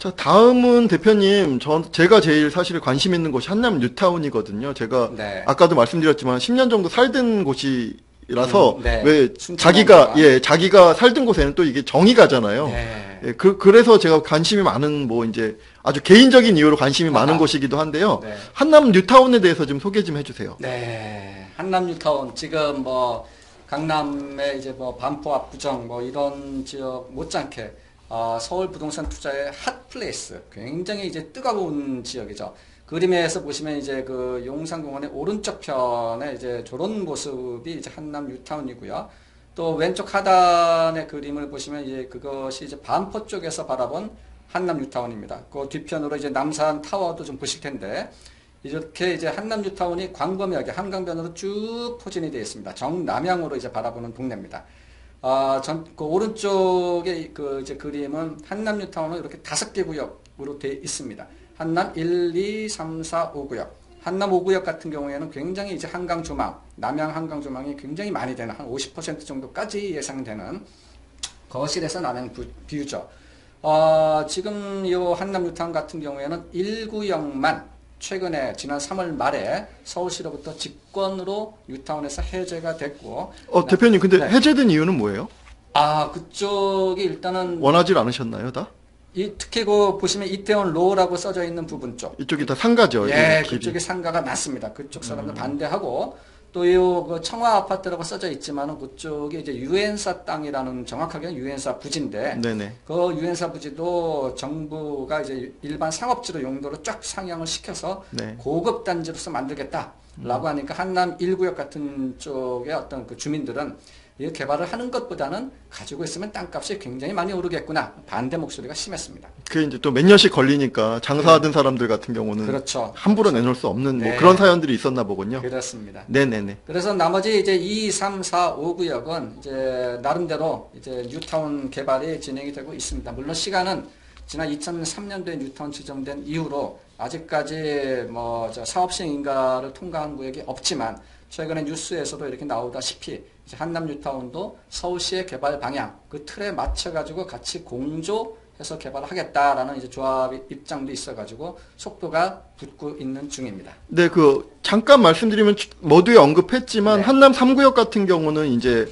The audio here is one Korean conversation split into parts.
자, 다음은 대표님, 제가 제일 사실 관심 있는 곳이 한남 뉴타운이거든요. 제가 네. 아까도 말씀드렸지만 10년 정도 살던 곳이라서 네. 왜 순천공가. 자기가 살던 곳에는 또 이게 정이 가잖아요. 네. 예, 그래서 제가 관심이 많은 뭐 이제 아주 개인적인 이유로 관심이 많은 곳이기도 한데요. 네. 한남 뉴타운에 대해서 좀 소개 좀 해주세요. 네. 한남 뉴타운 지금 뭐 강남의 이제 뭐 반포 압구정 뭐 이런 지역 못지않게 서울 부동산 투자의 핫 플레이스, 굉장히 이제 뜨거운 지역이죠. 그림에서 보시면 이제 그 용산공원의 오른쪽 편에 이제 저런 모습이 이제 한남 뉴타운이고요. 또 왼쪽 하단의 그림을 보시면 이제 그것이 이제 반포 쪽에서 바라본 한남 뉴타운입니다. 그 뒤편으로 이제 남산 타워도 좀 보실 텐데, 이렇게 이제 한남 뉴타운이 광범위하게 한강변으로 쭉 포진이 되어 있습니다. 정남향으로 이제 바라보는 동네입니다. 그 오른쪽에 그 이제 그림은 한남 뉴타운은 이렇게 5개 구역으로 되어 있습니다. 한남 1, 2, 3, 4, 5구역. 한남 5구역 같은 경우에는 굉장히 이제 한강 조망, 남양 한강 조망이 굉장히 많이 되는 한 50% 정도까지 예상되는 거실에서 남양 뷰죠. 지금 이 한남 뉴타운 같은 경우에는 1구역만 최근에 지난 3월 말에 서울시로부터 직권으로 뉴타운에서 해제가 됐고. 대표님, 근데 네. 해제된 이유는 뭐예요? 그쪽이 일단은 원하지 않으셨나요, 다? 특히 그 보시면 이태원 로라고 써져 있는 부분 쪽. 이쪽이 다 상가죠. 예, 길이. 그쪽에 상가가 많습니다. 그쪽 사람들 반대하고, 또 요 그 청화 아파트라고 써져 있지만은 그쪽이 이제 유엔사 땅이라는, 정확하게는 유엔사 부지인데, 네네. 그 유엔사 부지도 정부가 이제 일반 상업지로 용도로 쫙 상향을 시켜서 네. 고급 단지로서 만들겠다라고 하니까 한남 1구역 같은 쪽의 어떤 그 주민들은 이 개발을 하는 것보다는 가지고 있으면 땅값이 굉장히 많이 오르겠구나, 반대 목소리가 심했습니다. 그게 이제 또 몇 년씩 걸리니까 장사하던 사람들 같은 경우는 그렇죠. 함부로 내놓을 수 없는 네. 뭐 그런 사연들이 있었나 보군요. 그렇습니다. 네네네. 그래서 나머지 이제 2, 3, 4, 5구역은 이제 나름대로 이제 뉴타운 개발이 진행이 되고 있습니다. 물론 시간은 지난 2003년도에 뉴타운 지정된 이후로 아직까지 뭐 사업시행 인가를 통과한 구역이 없지만, 최근에 뉴스에서도 이렇게 나오다시피 이제 한남 뉴타운도 서울시의 개발 방향, 그 틀에 맞춰가지고 같이 공조해서 개발을 하겠다라는 이제 조합 입장도 있어가지고 속도가 붙고 있는 중입니다. 네, 잠깐 말씀드리면 모두에 언급했지만 네. 한남 3구역 같은 경우는 이제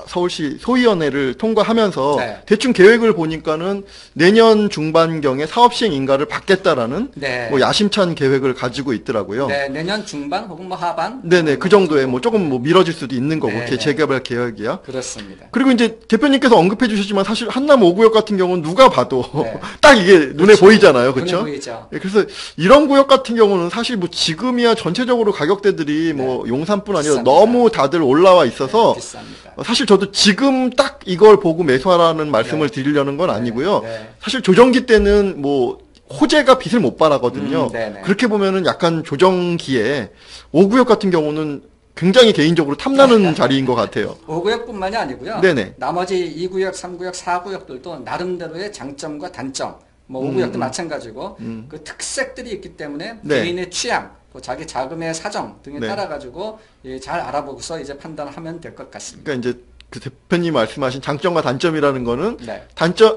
서울시 소위원회를 통과하면서 네. 대충 계획을 보니까는 내년 중반경에 사업 시행 인가를 받겠다라는 네. 뭐 야심찬 계획을 가지고 있더라고요. 네, 내년 중반 혹은 뭐 하반. 네네, 그 정도에 뭐 조금 뭐 미뤄질 수도 있는 거고, 네, 네. 재개발 계획이야. 그렇습니다. 그리고 이제 대표님께서 언급해 주셨지만 사실 한남 5구역 같은 경우는 누가 봐도 네. 딱 이게 눈에 그렇죠. 보이잖아요. 눈에 그렇죠? 보이죠. 그래서 이런 구역 같은 경우는 사실 뭐 지금이야 전체적으로 가격대들이 뭐 용산뿐 아니라 비쌉니다. 너무 다들 올라와 있어서 네, 비쌉니다. 사실 저도 지금 딱 이걸 보고 매수하라는 말씀을 드리려는 건 아니고요. 네. 사실 조정기 때는 뭐 호재가 빛을 못 발하거든요. 네네. 그렇게 보면은 약간 조정기에 5구역 같은 경우는 굉장히 개인적으로 탐나는 자리인 것 같아요. 5구역뿐만이 아니고요. 네네. 나머지 2구역, 3구역, 4구역들도 나름대로의 장점과 단점, 뭐 5구역도 마찬가지고 그 특색들이 있기 때문에 네. 개인의 취향, 또 자기 자금의 사정 등에 네. 따라 가지고 잘 알아보고서 이제 판단하면 될 것 같습니다. 그러니까 이제 그 대표님 말씀하신 장점과 단점이라는 거는 네.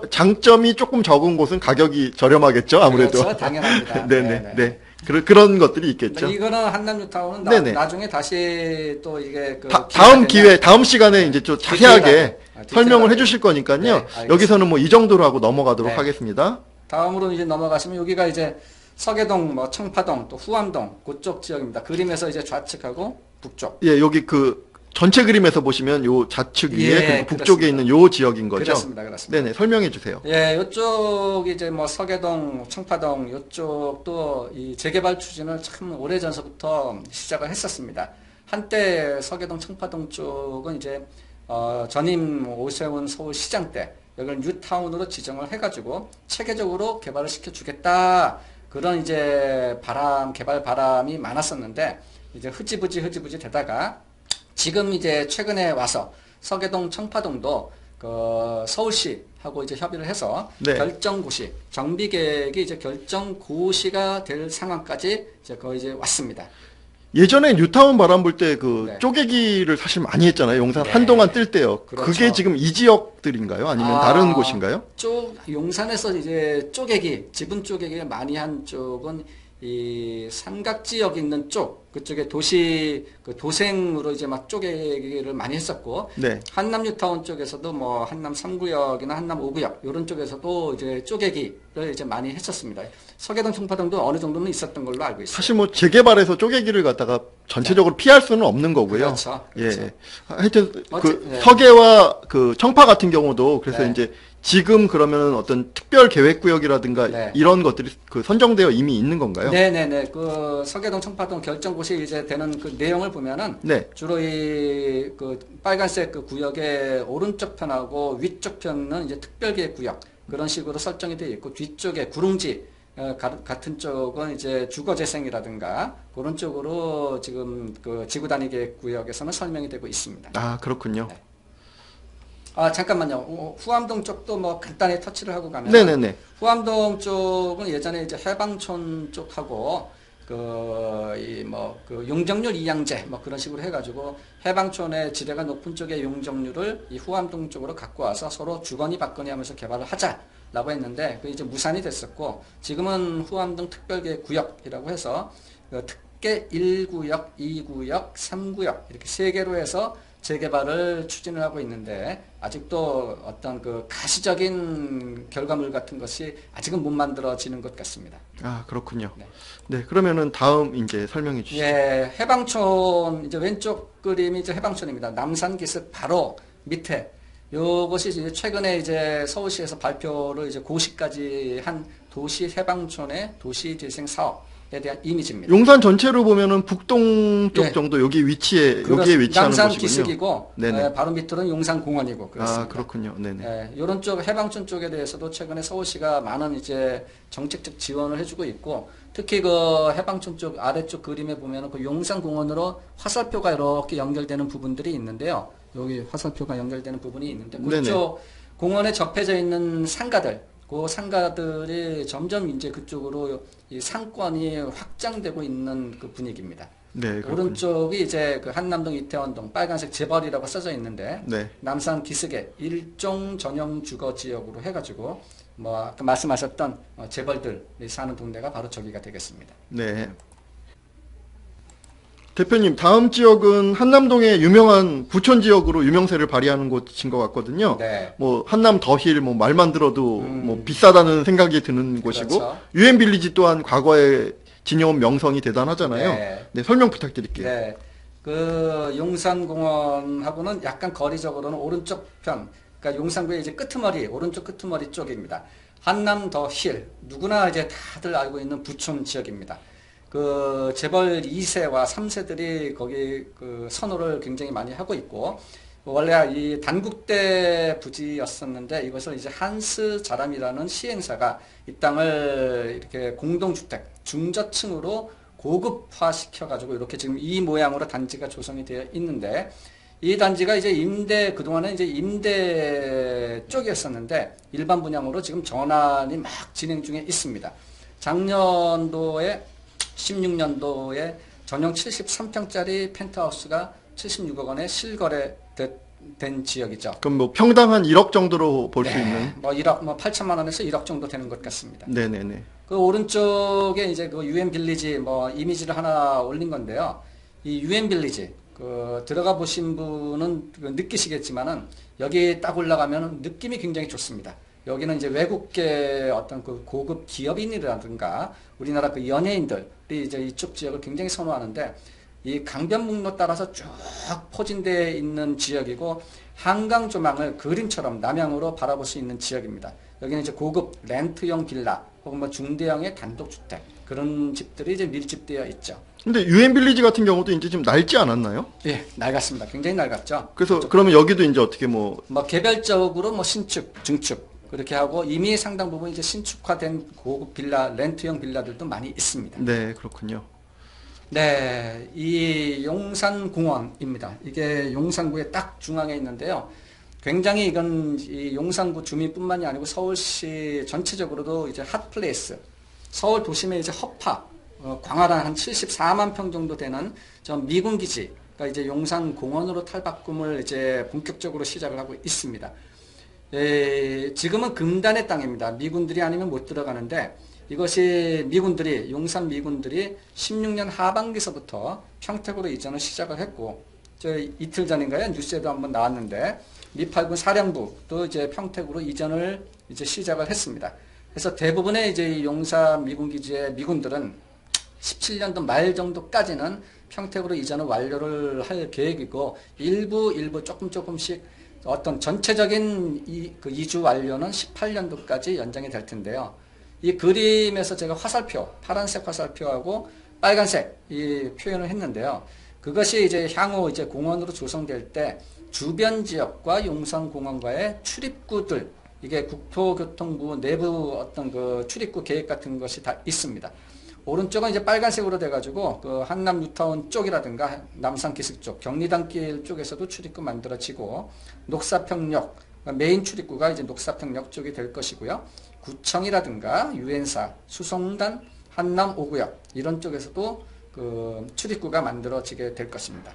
장점이 조금 적은 곳은 가격이 저렴하겠죠, 아무래도. 그렇죠, 당연합니다. 네네. 네. 그런 것들이 있겠죠. 이거는 한남 뉴타운은 네네. 나중에 다시 또 이게 그 다음 기회, 다음 시간에 이제 좀 자세하게 디테일하게. 설명을 해주실 거니까요. 네, 알겠습니다. 여기서는 뭐 이 정도로 하고 넘어가도록 네. 하겠습니다. 다음으로 이제 넘어가시면 여기가 이제 서계동, 뭐 청파동, 또 후암동 그쪽 지역입니다. 그림에서 이제 좌측하고 북쪽. 예, 여기 전체 그림에서 보시면 요 좌측 위에 예, 그리고 북쪽에 그렇습니다. 있는 요 지역인 거죠. 그렇습니다, 그렇습니다. 네네, 설명해 주세요. 예, 이쪽이 이제 뭐 서계동, 청파동 이쪽도 이 재개발 추진을 참 오래 전서부터 시작을 했었습니다. 한때 서계동, 청파동 쪽은 이제 전임 오세훈 서울시장 때 여기를 뉴타운으로 지정을 해가지고 체계적으로 개발을 시켜주겠다, 그런 이제 개발 바람이 많았었는데 이제 흐지부지 되다가 지금 이제 최근에 와서 서계동, 청파동도 서울시하고 이제 협의를 해서 네. 결정고시, 정비 계획이 이제 결정고시가 될 상황까지 이제 거의 이제 왔습니다. 예전에 뉴타운 바람 불 때 그 네. 쪼개기를 사실 많이 했잖아요. 용산 네. 한동안 뜰 때요. 그렇죠. 그게 지금 이 지역들인가요? 아니면 다른 곳인가요? 용산에서 이제 쪼개기, 지분 쪼개기를 많이 한 쪽은 이 삼각 지역에 있는 쪽, 그쪽에 도시, 그 도생으로 이제 막 쪼개기를 많이 했었고, 네. 한남 뉴타운 쪽에서도 뭐 한남 3구역이나 한남 5구역, 이런 쪽에서도 이제 쪼개기를 이제 많이 했었습니다. 서계동, 청파동도 어느 정도는 있었던 걸로 알고 있습니다. 사실 뭐 재개발해서 쪼개기를 갖다가 전체적으로 피할 수는 없는 거고요. 그렇죠. 그렇죠. 예. 하여튼 그 네. 서계와 그 청파 같은 경우도 그래서 네. 이제 지금 그러면 어떤 특별 계획 구역이라든가 네. 이런 것들이 그 선정되어 이미 있는 건가요? 네네네. 그 서계동, 청파동 결정고시 이제 되는 그 내용을 보면은 네. 주로 이 그 빨간색 그 구역의 오른쪽 편하고 위쪽 편은 이제 특별계획 구역 그런 식으로 설정이 되어 있고 뒤쪽에 구릉지 같은 쪽은 이제 주거재생이라든가 그런 쪽으로 지금 그 지구단위계획 구역에서는 설명이 되고 있습니다. 아, 그렇군요. 네. 아, 잠깐만요. 후암동 쪽도 뭐 간단히 터치를 하고 가면 네네네. 후암동 쪽은 예전에 이제 해방촌 쪽하고 그 용적률 이양제 뭐 그런 식으로 해가지고 해방촌의 지대가 높은 쪽의 용적률을 이 후암동 쪽으로 갖고 와서 서로 주거니 받거니 하면서 개발을 하자라고 했는데 그 이제 무산이 됐었고 지금은 후암동 특별계획 구역이라고 해서 그 특계 1구역, 2구역, 3구역 이렇게 세 개로 해서 재개발을 추진을 하고 있는데 아직도 어떤 그 가시적인 결과물 같은 것이 아직은 못 만들어지는 것 같습니다. 아, 그렇군요. 네. 네, 그러면은 다음 이제 설명해 주시죠. 예, 해방촌 이제 왼쪽 그림이 이제 해방촌입니다. 남산 기슭 바로 밑에 요것이 이제 최근에 이제 서울시에서 발표를 이제 고시까지 한 도시 해방촌의 도시재생 사업에 대한 이미지입니다. 용산 전체로 보면은 북동 쪽 예. 정도 여기 위치에 여기에 위치하는 남산 곳이군요. 기슭이고 네네. 바로 밑으로는 용산공원이고 그렇습니다. 아, 그렇군요. 네네. 이런 쪽 해방촌 쪽에 대해서도 최근에 서울시가 많은 이제 정책적 지원을 해주고 있고 특히 그 해방촌 쪽 아래쪽 그림에 보면은 그 용산공원으로 화살표가 이렇게 연결되는 부분들이 있는데요. 여기 화살표가 연결되는 부분이 있는데 그쪽 공원에 접해져 있는 상가들, 그 상가들이 점점 이제 그쪽으로 이 상권이 확장되고 있는 그 분위기입니다. 네, 그렇군요. 오른쪽이 이제 그 한남동, 이태원동 빨간색 재벌이라고 써져 있는데 네. 남산 기슭의 일종 전용 주거 지역으로 해가지고 뭐 아까 말씀하셨던 재벌들이 사는 동네가 바로 저기가 되겠습니다. 네. 대표님, 다음 지역은 한남동의 유명한 부촌 지역으로 유명세를 발휘하는 곳인 것 같거든요. 네. 뭐 한남 더힐 뭐 말만 들어도 뭐 비싸다는 생각이 드는 곳이고 그렇죠. 유엔 빌리지 또한 과거에 지녀온 명성이 대단하잖아요. 네. 네, 설명 부탁드릴게요. 네. 그 용산공원하고는 약간 거리적으로는 오른쪽 편, 그러니까 용산구의 이제 끄트머리, 오른쪽 끄트머리 쪽입니다. 한남 더 힐, 누구나 이제 다들 알고 있는 부촌 지역입니다. 그 재벌 2세와 3세들이 거기 그 선호를 굉장히 많이 하고 있고 원래 이 단국대 부지였었는데 이것을 이제 한스 자람이라는 시행사가 이 땅을 이렇게 공동주택 중저층으로 고급화 시켜가지고 이렇게 지금 이 모양으로 단지가 조성이 되어 있는데 이 단지가 이제 그동안은 이제 임대 쪽이었었는데 일반 분양으로 지금 전환이 막 진행 중에 있습니다. 작년도에 16년도에 전용 73평짜리 펜트하우스가 76억 원에 실거래된 지역이죠. 그럼 뭐 평당 한 1억 정도로 볼 수 네, 있는. 뭐 1억, 뭐 8천만 원에서 1억 정도 되는 것 같습니다. 네네네. 그 오른쪽에 이제 그 유엔 빌리지 뭐 이미지를 하나 올린 건데요. 이 유엔 빌리지 그 들어가 보신 분은 느끼시겠지만은 여기 딱 올라가면 느낌이 굉장히 좋습니다. 여기는 이제 외국계 어떤 그 고급 기업인이라든가 우리나라 그 연예인들이 이제 이쪽 지역을 굉장히 선호하는데 이 강변북로 따라서 쭉 포진되어 있는 지역이고 한강 조망을 그림처럼 남향으로 바라볼 수 있는 지역입니다. 여기는 이제 고급 렌트형 빌라 혹은 뭐 중대형의 단독주택 그런 집들이 이제 밀집되어 있죠. 근데 유엔 빌리지 같은 경우도 이제 좀 낡지 않았나요? 예, 낡았습니다. 굉장히 낡았죠. 그래서 그러면 여기도 이제 어떻게 뭐 개별적으로 뭐 신축, 증축 그렇게 하고 이미 상당 부분 이제 신축화된 고급 빌라, 렌트형 빌라들도 많이 있습니다. 네, 그렇군요. 네, 이 용산공원입니다. 이게 용산구의 딱 중앙에 있는데요. 굉장히 이건 이 용산구 주민뿐만이 아니고 서울시 전체적으로도 이제 핫플레이스, 서울 도심의 이제 허파, 광활한 한 74만 평 정도 되는 저 미군 기지, 그러니까 이제 용산 공원으로 탈바꿈을 이제 본격적으로 시작을 하고 있습니다. 지금은 금단의 땅입니다. 미군들이 아니면 못 들어가는데 이것이 용산 미군들이 16년 하반기서부터 평택으로 이전을 시작을 했고, 저 이틀 전인가요? 뉴스에도 한번 나왔는데 미8군 사령부도 이제 평택으로 이전을 이제 시작을 했습니다. 그래서 대부분의 이제 용산 미군기지의 미군들은 17년도 말 정도까지는 평택으로 이전을 완료를 할 계획이고, 일부 조금씩 어떤 전체적인 그 이주 완료는 18년도까지 연장이 될 텐데요. 이 그림에서 제가 화살표, 파란색 화살표하고 빨간색 이 표현을 했는데요. 그것이 이제 향후 이제 공원으로 조성될 때 주변 지역과 용산공원과의 출입구들, 이게 국토교통부 내부 어떤 그 출입구 계획 같은 것이 다 있습니다. 오른쪽은 이제 빨간색으로 돼가지고 그 한남 뉴타운 쪽이라든가 남산 기슭 쪽, 경리단길 쪽에서도 출입구 만들어지고, 녹사평역 메인 출입구가 이제 녹사평역 쪽이 될 것이고요. 구청이라든가 유엔사, 수송단, 한남 5구역 이런 쪽에서도 그 출입구가 만들어지게 될 것입니다.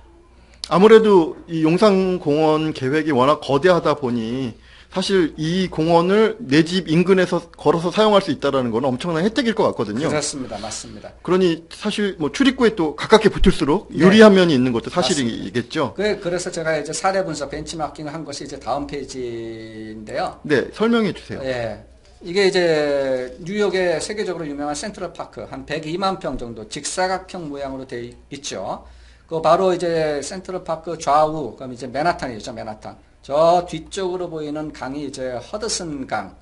아무래도 이 용산공원 계획이 워낙 거대하다 보니 사실 이 공원을 내 집 인근에서 걸어서 사용할 수 있다는 건 엄청난 혜택일 것 같거든요. 그렇습니다. 맞습니다. 그러니 사실 뭐 출입구에 또 가깝게 붙을수록 유리한 면이 있는 것도 사실이겠죠. 그래서 제가 이제 사례 분석 벤치마킹을 한 것이 이제 다음 페이지인데요. 네, 설명해 주세요. 예. 이게 이제 뉴욕의 세계적으로 유명한 센트럴 파크 한 102만 평 정도 직사각형 모양으로 되어 있죠. 그 바로 이제 센트럴 파크 좌우, 그럼 이제 맨하탄이죠, 맨하탄. 저 뒤쪽으로 보이는 강이 이제 허드슨 강,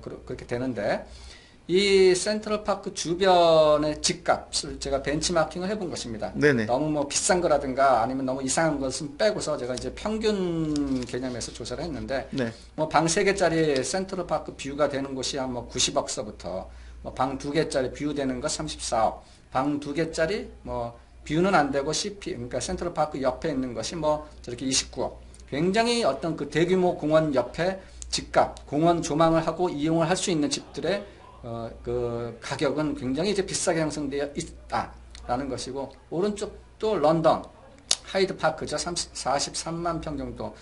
그렇게 되는데, 이 센트럴 파크 주변의 집값을 제가 벤치마킹을 해본 것입니다. 네네. 너무 뭐 비싼 거라든가 아니면 너무 이상한 것은 빼고서 제가 이제 평균 개념에서 조사를 했는데, 네. 뭐 방 3개짜리 센트럴 파크 뷰가 되는 곳이 한 뭐 90억서부터, 뭐 방 2개짜리 뷰 되는 거 34억, 방 2개짜리 뭐 뷰는 안 되고 CP, 그러니까 센트럴 파크 옆에 있는 것이 뭐 저렇게 29억. 굉장히 어떤 그 대규모 공원 옆에 집값, 공원 조망을 하고 이용을 할 수 있는 집들의 그 가격은 굉장히 이제 비싸게 형성되어 있다라는 것이고, 오른쪽도 런던 하이드 파크죠. 43만 평 정도.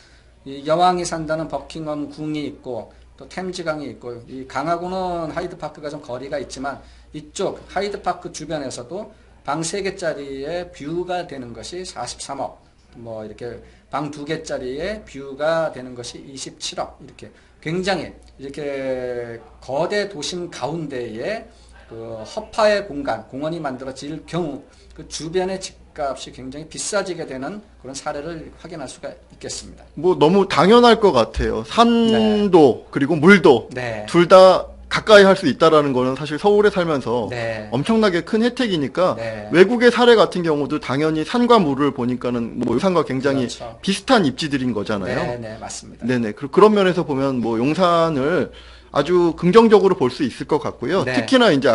이 여왕이 산다는 버킹엄 궁이 있고 또 템즈강이 있고, 이 강하고는 하이드 파크가 좀 거리가 있지만 이쪽 하이드 파크 주변에서도 방 3개짜리의 뷰가 되는 것이 43억, 뭐 이렇게 방 2개짜리의 뷰가 되는 것이 27억, 이렇게 굉장히 이렇게 거대 도심 가운데에 그 허파의 공원이 만들어질 경우 그 주변의 집값이 굉장히 비싸지게 되는 그런 사례를 확인할 수가 있겠습니다. 뭐 너무 당연할 것 같아요. 산도 그리고 물도 네. 둘 다 가까이 할 수 있다라는 거는 사실 서울에 살면서 네. 엄청나게 큰 혜택이니까, 네. 외국의 사례 같은 경우도 당연히 산과 물을 보니까는 뭐 용산과 굉장히 그렇죠. 비슷한 입지들인 거잖아요. 네, 네, 맞습니다. 네네. 그런 면에서 보면 뭐 용산을 아주 긍정적으로 볼 수 있을 것 같고요. 네. 특히나 이제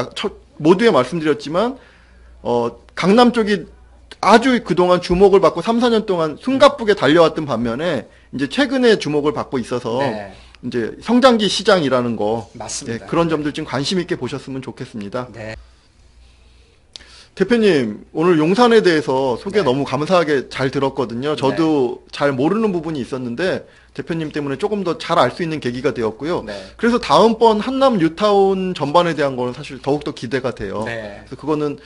모두에 말씀드렸지만 강남 쪽이 아주 그동안 주목을 받고 3, 4년 동안 숨가쁘게 달려왔던 반면에 이제 최근에 주목을 받고 있어서 네. 이제 성장기 시장이라는 거, 맞습니다. 네, 그런 점들 좀 관심 있게 보셨으면 좋겠습니다. 네. 대표님, 오늘 용산에 대해서 소개 네. 너무 감사하게 잘 들었거든요. 저도 잘 모르는 부분이 있었는데 대표님 때문에 조금 더 잘 알 수 있는 계기가 되었고요. 네. 그래서 다음번 한남 뉴타운 전반에 대한 거는 사실 더욱더 기대가 돼요. 네. 그래서 그거는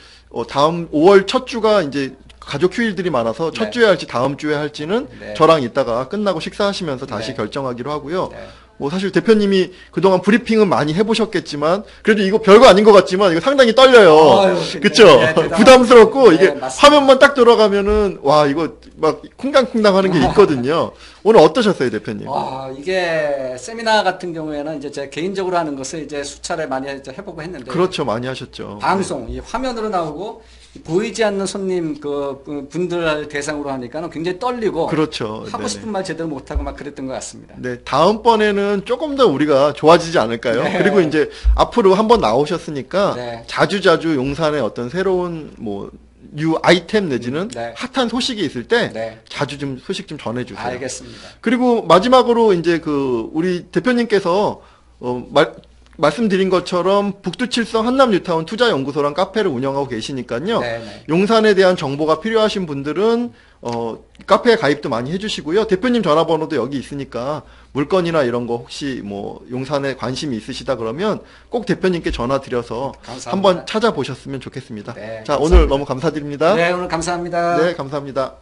다음 5월 첫 주가 이제 가족 휴일들이 많아서 첫 네. 주에 할지 다음 주에 할지는 네. 저랑 이따가 끝나고 식사하시면서 다시 네. 결정하기로 하고요. 네. 뭐 사실 대표님이 그동안 브리핑은 많이 해보셨겠지만 그래도 이거 별거 아닌 것 같지만 이거 상당히 떨려요. 아유, 그쵸? 네, 부담스럽고 네, 이게 맞습니다. 화면만 딱 들어가면은 와 이거 막 쿵당쿵당 하는 게 있거든요. 오늘 어떠셨어요, 대표님? 이게 세미나 같은 경우에는 이제 제가 개인적으로 하는 것을 이제 수차례 많이 이제 해보고 했는데, 그렇죠, 많이 하셨죠. 방송, 이 화면으로 나오고 보이지 않는 손님 그 분들 대상으로 하니까는 굉장히 떨리고, 그렇죠. 하고 네네. 싶은 말 제대로 못하고 막 그랬던 것 같습니다. 네, 다음번에는 조금 더 우리가 좋아지지 않을까요? 네. 그리고 이제 앞으로 한번 나오셨으니까 네. 자주자주 용산의 어떤 새로운 뭐 뉴 아이템 내지는 네. 핫한 소식이 있을 때 네. 자주 좀 소식 좀 전해주세요. 알겠습니다. 그리고 마지막으로 이제 우리 대표님께서 말씀드린 것처럼 북두칠성 한남뉴타운 투자연구소랑 카페를 운영하고 계시니까요. 네네. 용산에 대한 정보가 필요하신 분들은 카페에 가입도 많이 해주시고요. 대표님 전화번호도 여기 있으니까 물건이나 이런 거 혹시 뭐 용산에 관심이 있으시다 그러면 꼭 대표님께 전화 드려서 감사합니다. 한번 찾아보셨으면 좋겠습니다. 네, 자, 감사합니다. 오늘 너무 감사드립니다. 네, 오늘 감사합니다. 네, 감사합니다.